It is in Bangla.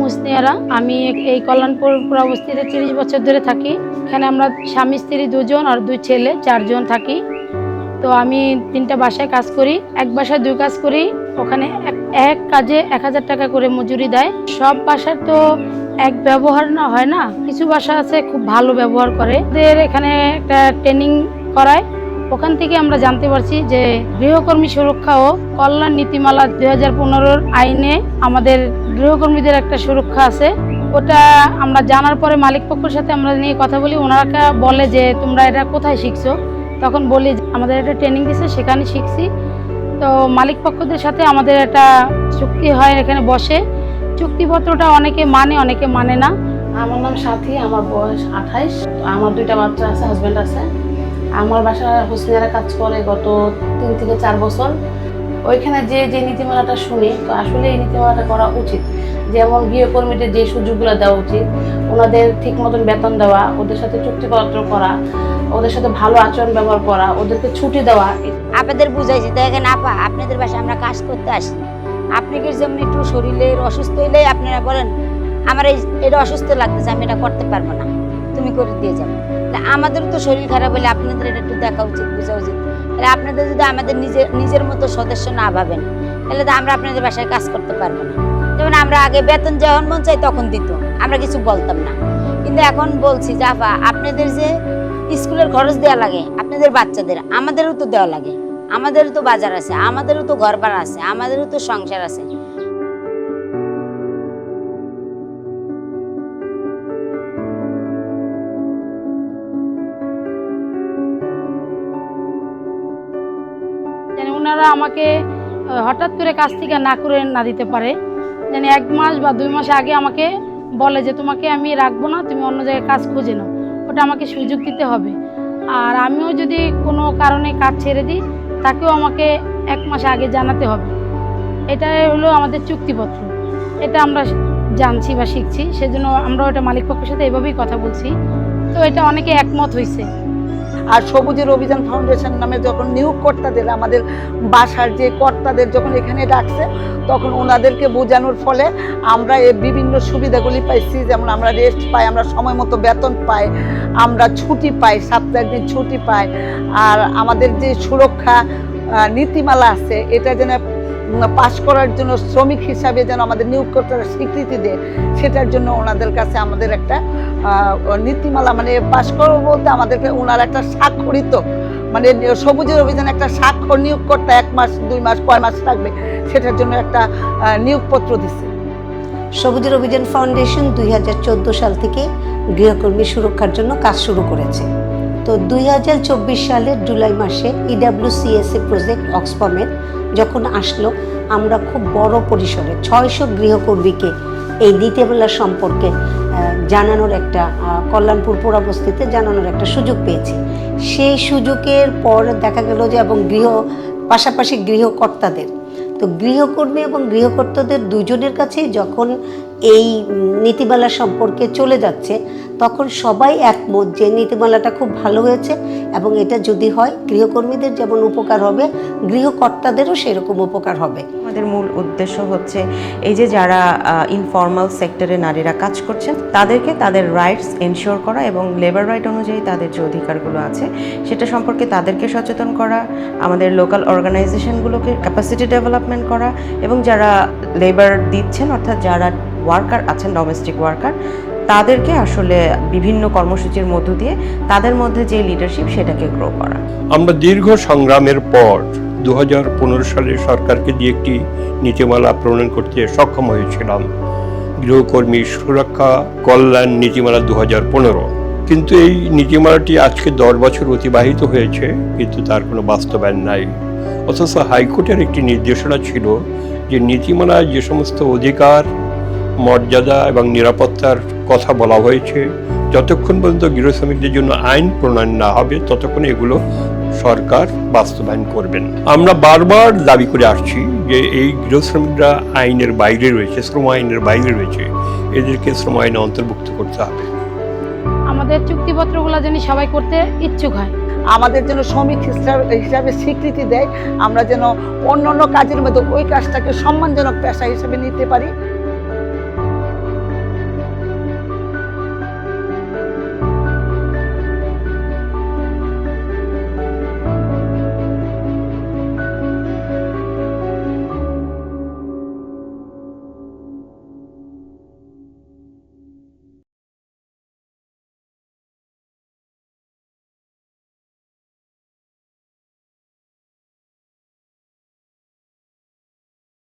মুসনিয়ারা। আমি এই কল্যাণপুর পুরাবস্তিতে 30 বছর ধরে থাকি। এখানে আমরা স্বামী স্ত্রী 2 জন আর 2 ছেলে 4 জন থাকি। তো আমি 3টা বাসায় কাজ করি, এক বাসায় 2 কাজ করি। ওখানে এক কাজে 1000 টাকা করে মজুরি দেয়। সব বাসার তো এক ব্যবহার না হয় না, কিছু বাসা আছে খুব ভালো ব্যবহার করে। ওদের এখানে একটা ট্রেনিং করায়, ওখান থেকে আমরা জানতে পারছি যে গৃহকর্মী সুরক্ষা ও কল্যাণ নীতিমালা 2015 আইনে আমাদের গৃহকর্মীদের একটা সুরক্ষা আছে। ওটা আমরা জানার পরে মালিক পক্ষের সাথে আমরা নিয়ে কথা বলি। ওনারা বলে যে তোমরা এটা কোথায় শিখছো? তখন বলি আমাদের একটা ট্রেনিং দিছে, সেখানে শিখছি। তো মালিক পক্ষদের সাথে আমাদের একটা চুক্তি হয়, এখানে বসে চুক্তিপত্রটা অনেকে মানে অনেকে মানে না। আমার নাম সাথী, আমার বয়স 28। আমার 2টা বাচ্চা আছে, হাজব্যান্ড আছে। আমার বাসা হুসনিয়ারা কাজ করে গত 3 থেকে 4 বছর। ওইখানে যে নীতিমালাটা শুনি, তো আসলে এই নীতিমালাটা করা উচিত। যেমন গৃহকর্মীদের যে সুযোগগুলো দেওয়া উচিত, ওনাদের ঠিক মতন বেতন দেওয়া, ওদের সাথে চুক্তিপত্র করা, ওদের সাথে ভালো আচরণ ব্যবহার করা, ওদেরকে ছুটি দেওয়া। আপনাদের বুঝাইছি, দেখেন আপা, আপনাদের বাসায় আমরা কাজ করতে আসি। আপনি কি যেমন একটু শরীরের অসুস্থ হইলে আপনারা বলেন আমার এটা অসুস্থ লাগতেছে, আমি এটা করতে পারবো না, তুমি করে দিয়ে যাবো। আমাদেরও তো শরীর খারাপ হলে আপনাদের এটা একটু দেখা উচিত, বোঝা উচিত। তাহলে আপনাদের যদি আমাদের নিজের মতো সদস্য না ভাবেন, তাহলে তো আমরা আপনাদের বাসায় কাজ করতে পারবো না। যেমন আমরা আগে বেতন যখন মন চাই তখন দিত, আমরা কিছু বলতাম না। কিন্তু এখন বলছি যে আপা, আপনাদের যে স্কুলের খরচ দেওয়া লাগে আপনাদের বাচ্চাদের, আমাদেরও তো দেওয়া লাগে। আমাদেরও তো বাজার আছে, আমাদেরও তো ঘর ভাড়া আছে, আমাদেরও তো সংসার আছে। ওনারা আমাকে হঠাৎ করে কাজ থেকে না করে না দিতে পারে। জানি 1 মাস বা 2 মাস আগে আমাকে বলে যে তোমাকে আমি রাখবো না, তুমি অন্য জায়গায় কাজ খুঁজে নাও। ওটা আমাকে সুযোগ দিতে হবে। আর আমিও যদি কোনো কারণে কাজ ছেড়ে দিই, তাকেও আমাকে 1 মাস আগে জানাতে হবে। এটাই হলো আমাদের চুক্তিপত্র। এটা আমরা জানছি বা শিখছি, সেজন্য আমরা ওটা মালিক পক্ষের সাথে এভাবেই কথা বলছি। তো এটা অনেকে একমত হয়েছে। আর সবুজের অভিযান ফাউন্ডেশন নামে যখন নিয়োগকর্তাদের, আমাদের বাসার যে কর্তাদের যখন এখানে ডাকছে, তখন ওনাদেরকে বোঝানোর ফলে আমরা এই বিভিন্ন সুবিধাগুলি পাইছি। যেমন আমরা রেস্ট পাই, আমরা সময় মতো বেতন পাই, আমরা ছুটি পাই, সপ্তাহে 1 দিন ছুটি পাই। আর আমাদের যে সুরক্ষা নীতিমালা আছে, এটা যেন পাশ করার জন্য শ্রমিক হিসাবে যেন আমাদের নিয়োগকর্তারা স্বীকৃতি দেয়, সেটার জন্য ওনাদের কাছে আমাদের একটা নীতিমালা, মানে পাশ করবো বলতে আমাদেরকে ওনার একটা স্বাক্ষরিত, মানে সবুজের অভিযান একটা স্বাক্ষর নিয়োগকর্তা 1 মাস 2 মাস কয় মাস থাকবে সেটার জন্য একটা নিয়োগপত্র দিচ্ছে। সবুজের অভিযান ফাউন্ডেশন 2014 সাল থেকে গৃহকর্মী সুরক্ষার জন্য কাজ শুরু করেছে। তো 2024 সালের জুলাই মাসে EWCSA প্রজেক্ট অক্সফামের যখন আসলো, আমরা খুব বড় পরিসরে 600 গৃহকর্মীকে এই নীতিমালা সম্পর্কে জানানোর একটা, কল্যাণপুর পুরাবস্তিতে জানানোর একটা সুযোগ পেয়েছি। সেই সুযোগের পর দেখা গেল যে, এবং পাশাপাশি গৃহকর্তাদের, তো গৃহকর্মী এবং গৃহকর্তাদের দুজনের কাছেই যখন এই নীতিমালা সম্পর্কে চলে যাচ্ছে, তখন সবাই একমত যে নীতিমালাটা খুব ভালো হয়েছে এবং এটা যদি হয় গৃহকর্মীদের যেমন উপকার হবে, গৃহকর্তাদেরও সেরকম উপকার হবে। আমাদের মূল উদ্দেশ্য হচ্ছে এই যে যারা ইনফর্মাল সেক্টরে নারীরা কাজ করছেন, তাদেরকে তাদের রাইটস এনশিওর করা এবং লেবার রাইট অনুযায়ী তাদের যে অধিকারগুলো আছে সেটা সম্পর্কে তাদেরকে সচেতন করা, আমাদের লোকাল অর্গানাইজেশনগুলোকে ক্যাপাসিটি ডেভেলপমেন্ট করা, এবং যারা লেবার দিচ্ছেন অর্থাৎ যারা ওয়ার্কার আছেন, ডোমেস্টিক ওয়ার্কার, তাদেরকে আসলে বিভিন্ন কর্মসূচির মধ্য দিয়ে তাদের মধ্যে যে লিডারশিপ সেটাকে গ্রো করা। আমরা দীর্ঘ সংগ্রামের পর 2015 সালে সরকারকে দিয়ে একটি নীতিমালা প্রণয়ন করতে সক্ষম হয়েছিলাম, গৃহকর্মী সুরক্ষা কল্যাণ নীতিমালা 2015। কিন্তু এই নীতিমালাটি আজকে 10 বছর অতিবাহিত হয়েছে, কিন্তু তার কোনো বাস্তবায়ন নাই। অথচ হাইকোর্টের একটি নির্দেশনা ছিল যে নীতিমালায় যে সমস্ত অধিকার, মর্যাদা এবং নিরাপত্তার কথা বলা হয়েছে, যতক্ষণ পর্যন্ত গৃহ শ্রমিকদের জন্য আইন প্রণয়ন না হবে ততক্ষণ এগুলো সরকার বাস্তবায়ন করবেন। আমরা বারবার দাবি করে আসছি যে এই গৃহ শ্রমিকরা আইনের বাইরে রয়েছে, শ্রম আইনের বাইরে রয়েছে, এদেরকে শ্রম আইনে অন্তর্ভুক্ত করতে হবে। আমাদের চুক্তিপত্রগুলো যেন সবাই করতে ইচ্ছুক হয়, আমাদের যেন শ্রমিক হিসাবে স্বীকৃতি দেয়, আমরা যেন অন্য কাজের মধ্যে ওই কাজটাকে সম্মানজনক পেশা হিসেবে নিতে পারি।